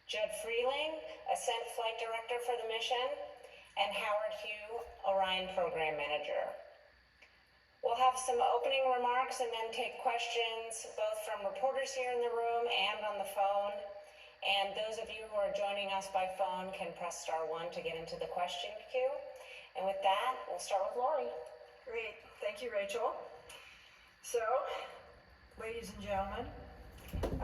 Judd Freeling, Ascent Flight Director for the mission, and Howard Hugh, Orion Program Manager. We'll have some opening remarks and then take questions both from reporters here in the room and on the phone. And those of you who are joining us by phone can press *1 to get into the question queue. And with that, we'll start with Lori. Great, thank you, Rachel. So, ladies and gentlemen,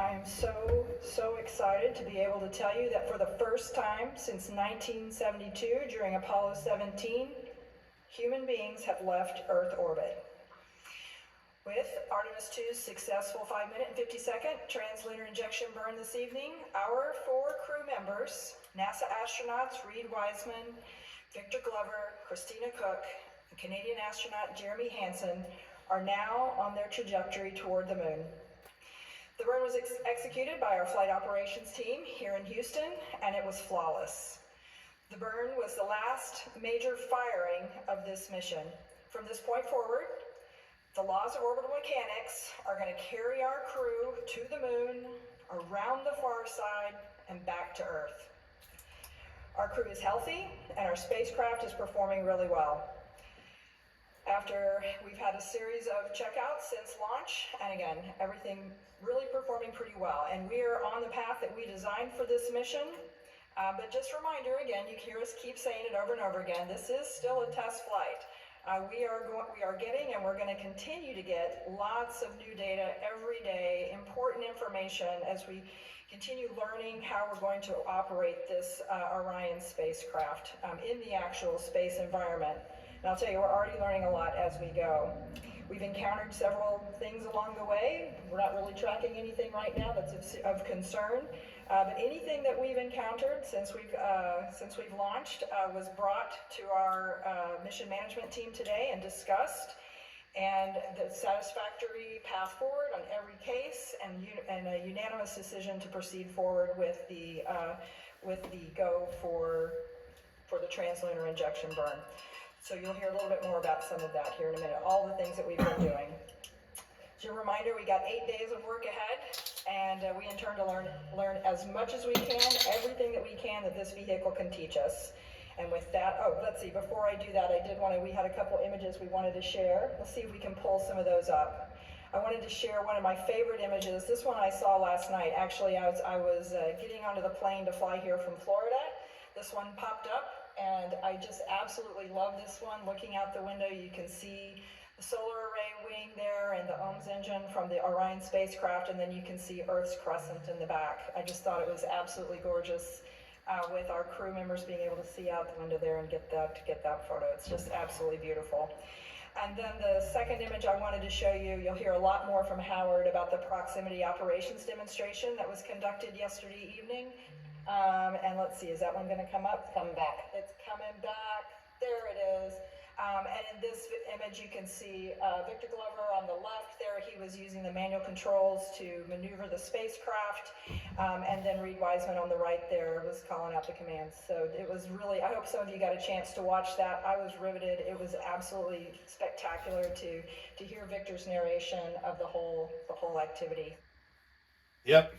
I am so excited to be able to tell you that for the first time since 1972, during Apollo 17, human beings have left Earth orbit. With Artemis 2's successful 5-minute and 50-second translunar injection burn this evening, our 4 crew members, NASA astronauts Reed Wiseman, Victor Glover, Christina Cook, and Canadian astronaut Jeremy Hansen, are now on their trajectory toward the moon. The burn was executed by our flight operations team here in Houston, and it was flawless. The burn was the last major firing of this mission. From this point forward, the laws of orbital mechanics are going to carry our crew to the moon, around the far side, and back to Earth. Our crew is healthy, and our spacecraft is performing really well. After we've had a series of checkouts since launch, and again, everything really performing pretty well. And we are on the path that we designed for this mission. But just a reminder, again, you hear us keep saying it over and over again, this is still a test flight. We are getting, and we're going to continue to get, lots of new data every day, important information as we continue learning how we're going to operate this Orion spacecraft in the actual space environment. And I'll tell you, we're already learning a lot as we go. We've encountered several things along the way. We're not really tracking anything right now that's of concern, but anything that we've encountered since we've launched was brought to our mission management team today and discussed, and the satisfactory path forward on every case, and a unanimous decision to proceed forward with the go for the translunar injection burn. So you'll hear a little bit more about some of that here in a minute, all the things that we've been doing. As a reminder, we got 8 days of work ahead, and we intend to learn as much as we can, everything that we can that this vehicle can teach us. And with that, let's see, before I do that, we had a couple images we wanted to share. Let's see if we can pull some of those up. I wanted to share one of my favorite images. This one I saw last night. Actually, I was getting onto the plane to fly here from Florida. This one popped up. And I just absolutely love this one. Looking out the window, you can see the solar array wing there and the OMS engine from the Orion spacecraft, and then you can see Earth's crescent in the back. I just thought it was absolutely gorgeous with our crew members being able to see out the window there and get that photo. It's just absolutely beautiful. And then the second image I wanted to show you, you'll hear a lot more from Howard about the proximity operations demonstration that was conducted yesterday evening. And let's see, is that one going to come up? Come back. It's coming back. There it is. And in this image, you can see Victor Glover on the left there. He was using the manual controls to maneuver the spacecraft. And then Reed Wiseman on the right there was calling out the commands. So it was really, I hope some of you got a chance to watch that. I was riveted. It was absolutely spectacular to hear Victor's narration of the whole activity. Yep.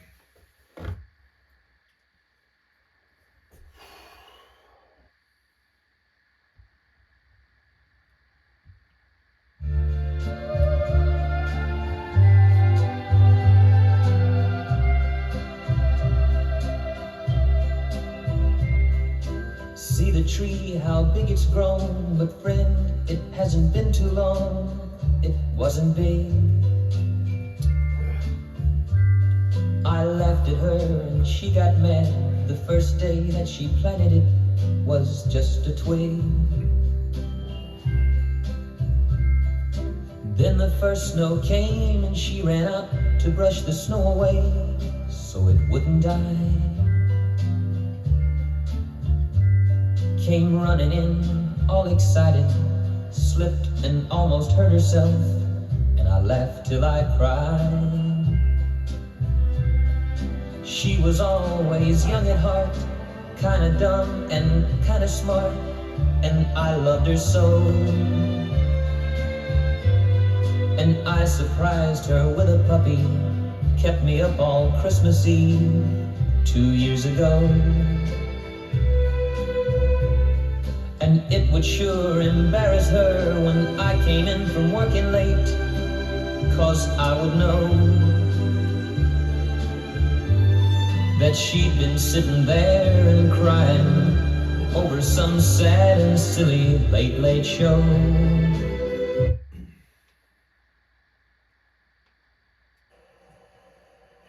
See the tree, how big it's grown, but friend, it hasn't been too long, it wasn't big. I laughed at her and she got mad. The first day that she planted it was just a twig. Then the first snow came and she ran out to brush the snow away so it wouldn't die. Came running in, all excited, slipped and almost hurt herself, and I laughed till I cried. She was always young at heart, kinda dumb and kinda smart, and I loved her so. And I surprised her with a puppy, kept me up all Christmas Eve, 2 years ago. And it would sure embarrass her when I came in from working late, 'cause I would know that she'd been sitting there and crying over some sad and silly late show.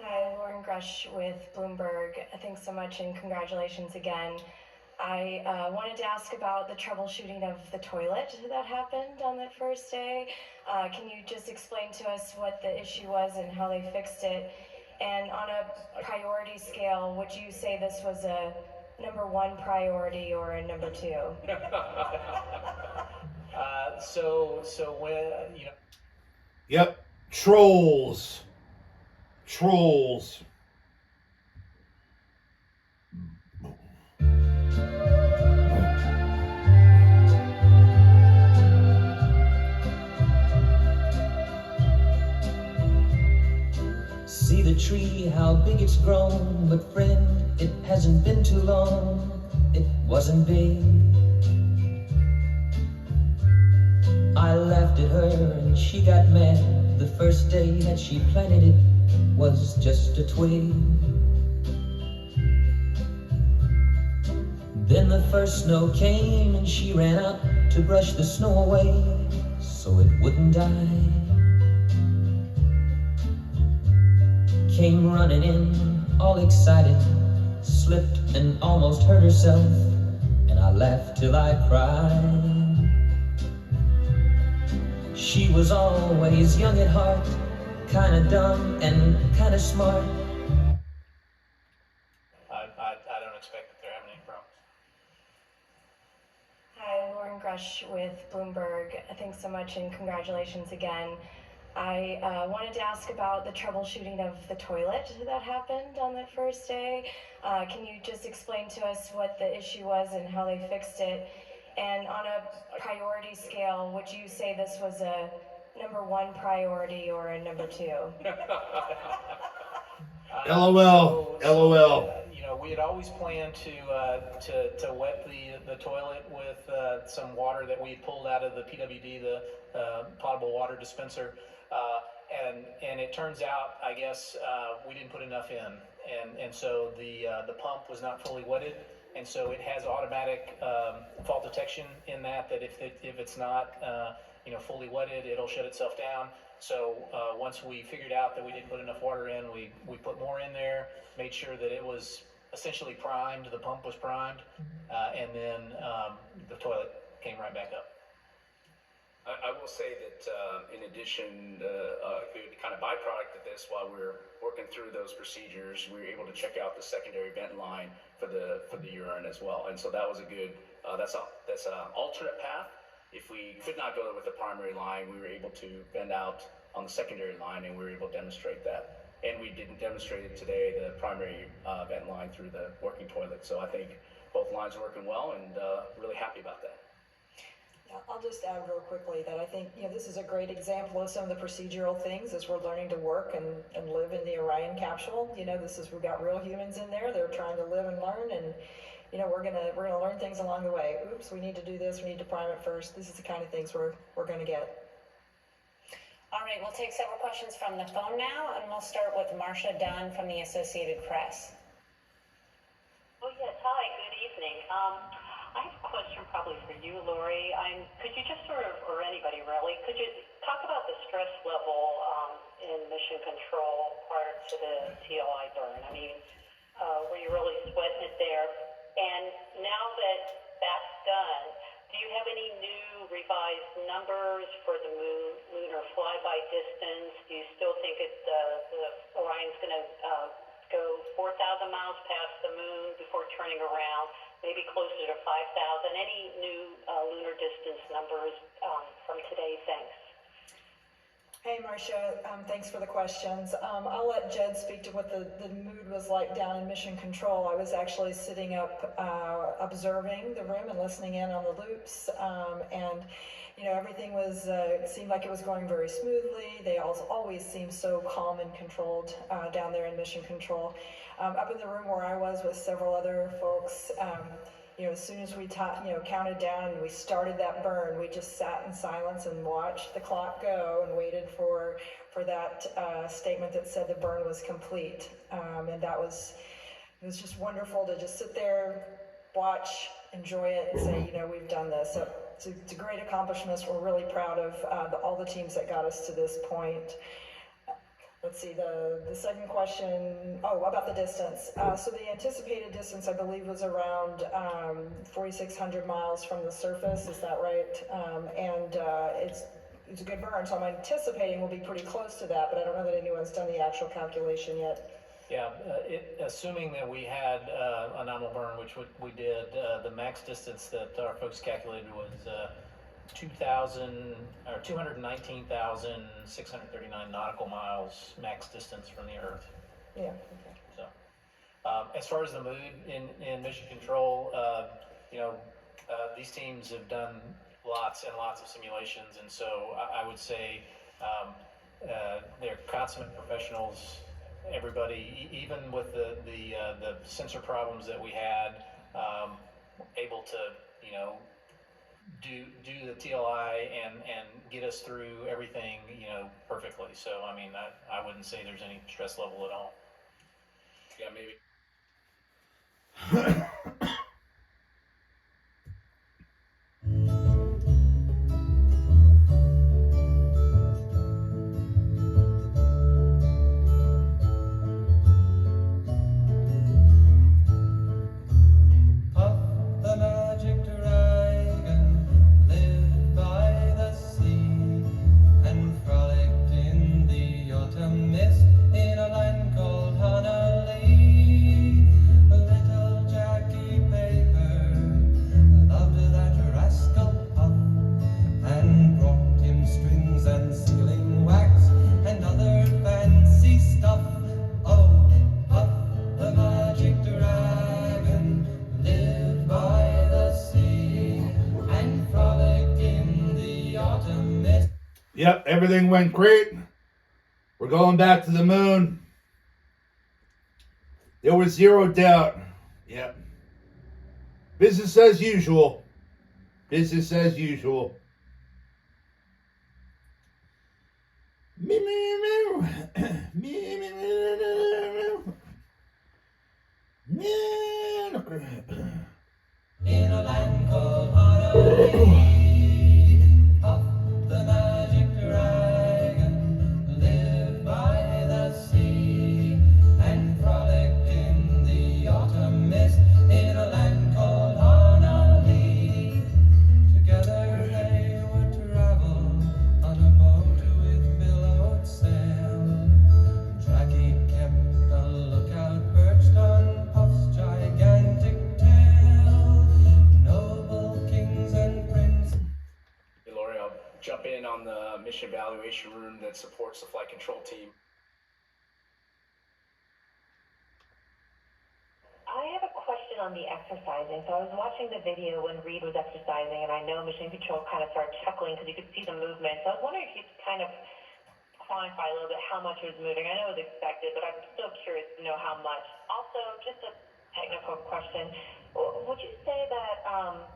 Hi, Lauren Grush with Bloomberg. Thanks so much and congratulations again. I wanted to ask about the troubleshooting of the toilet that happened on that first day. Can you just explain to us what the issue was and how they fixed it? And on a priority scale, would you say this was a number one priority or a number two? So when, Yep. Trolls. See the tree, how big it's grown, but friend, it hasn't been too long. It wasn't big. I laughed at her and she got mad. The first day that she planted it was just a twig. Then the first snow came and she ran out to brush the snow away so it wouldn't die. Came running in, all excited, slipped and almost hurt herself, and I laughed till I cried. She was always young at heart, kinda dumb and kinda smart. I don't expect that they're having any problems. Hi, Lauren Grush with Bloomberg. Thanks so much and congratulations again. I wanted to ask about the troubleshooting of the toilet that happened on that first day. Can you just explain to us what the issue was and how they fixed it? And on a priority scale, would you say this was a number one priority or a number two? LOL. We had always planned to wet the toilet with some water that we had pulled out of the PWD, the potable water dispenser, and it turns out, I guess, we didn't put enough in, and so the pump was not fully wetted, and so it has automatic fault detection in that if it's not fully wetted, it'll shut itself down. So once we figured out that we didn't put enough water in, we put more in there, made sure that it was essentially primed, the pump was primed, and then the toilet came right back up. I will say that in addition, a good kind of byproduct of this, while we're working through those procedures, we were able to check out the secondary vent line for the urine as well, and so that was a good. That's an alternate path. If we could not go with the primary line, we were able to vent out on the secondary line, and we were able to demonstrate that. And we didn't demonstrate it today, the primary vent line through the working toilet. So I think both lines are working well, and really happy about that. I'll just add real quickly that I think this is a great example of some of the procedural things as we're learning to work and live in the Orion capsule. We've got real humans in there. They're trying to live and learn, and we're gonna learn things along the way. Oops, we need to do this. We need to prime it first. This is the kind of things we're gonna get. All right, we'll take several questions from the phone now, and we'll start with Marcia Dunn from the Associated Press. Oh yes, hi, good evening. I have a question probably for you, Lori. Could you just sort of, or anybody really, could you talk about the stress level in mission control prior to the TLI burn? I mean, were you really sweating it there? And now that that's done, do you have any new revised numbers for the lunar flyby distance? Do you still think the Orion's going to go 4,000 miles past the moon before turning around, maybe closer to 5,000? Any new lunar distance numbers from today? Thanks. Hey, Marcia, thanks for the questions. I'll let Jed speak to what the mood was like down in Mission Control. I was actually sitting up observing the room and listening in on the loops. And everything was, it seemed like it was going very smoothly. They always seemed so calm and controlled down there in Mission Control. Up in the room where I was with several other folks, as soon as we counted down and we started that burn, we just sat in silence and watched the clock go and waited for that statement that said the burn was complete. And it was just wonderful to just sit there, watch, enjoy it, and say, we've done this. So it's a great accomplishment. We're really proud of all the teams that got us to this point. Let's see, the second question, about the distance. So the anticipated distance, I believe, was around 4,600 miles from the surface. Is that right? And it's a good burn, so I'm anticipating we'll be pretty close to that, but I don't know that anyone's done the actual calculation yet. Yeah, assuming that we had a nominal burn, which we did, the max distance that our folks calculated was 219,639 nautical miles max distance from the Earth. Yeah. Okay. So, as far as the mood in Mission Control, these teams have done lots and lots of simulations, and so I would say they're consummate professionals. Everybody, even with the sensor problems that we had, able to do the TLI and get us through everything perfectly. So I mean, I wouldn't say there's any stress level at all. Yeah, maybe. Yep, everything went great. We're going back to the moon. There was zero doubt. Yep. Business as usual. Business as usual. In a land called Honolulu, up the magic dragon lived by the sea and frolicked in the autumn mist in a land called Honolulu. Together they would travel on a boat with billowed sail. Jackie kept a lookout perched on Puff's gigantic tail. Noble kings and princes. Hey, Lori, I'll jump in on the mission evaluation room that supports the flight control team. I have a question on the exercising. So I was watching the video when Reed was exercising, and I know Mission Control kind of started chuckling because you could see the movement. So I was wondering if you could kind of quantify a little bit how much was moving. I know it was expected, but I'm still curious to know how much. Also, just a technical question. Would you say that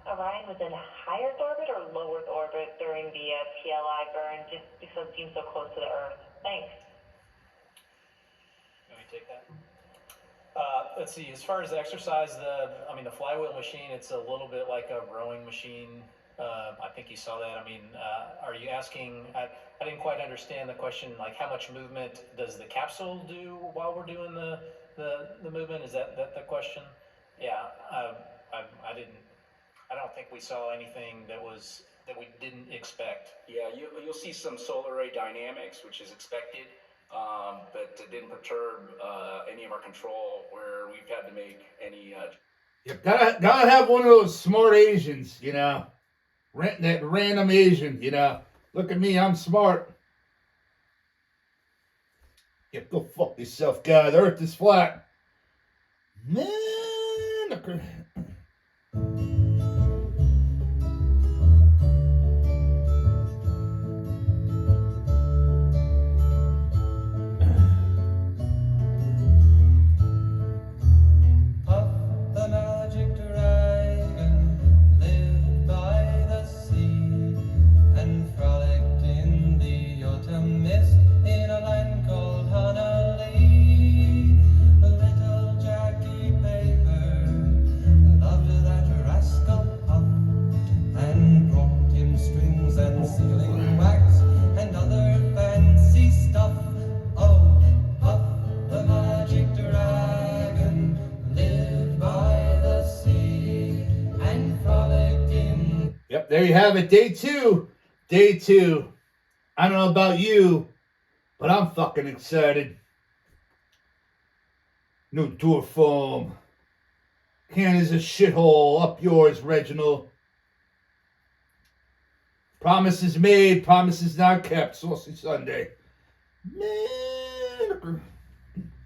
Orion was in higher orbit or lower orbit during the PLI burn, just because it seems so close to the Earth? Thanks. Let me take that. Let's see. As far as the exercise, the flywheel machine, it's a little bit like a rowing machine. I think you saw that. I mean, are you asking? I didn't quite understand the question. Like, how much movement does the capsule do while we're doing the movement? Is that the question? Yeah. I didn't. I don't think we saw anything that we didn't expect. Yeah, you'll see some solar array dynamics, which is expected, but it didn't perturb any of our control where we've had to make any. You gotta have one of those smart Asians, that random Asian, Look at me, I'm smart. Yeah, go fuck yourself, guy. The Earth is flat. Man, Yep, there you have it. Day 2. Day 2. I don't know about you, but I'm fucking excited. New door foam. Can is a shithole. Up yours, Reginald. Promises made, promises not kept. Saucy Sunday. Man.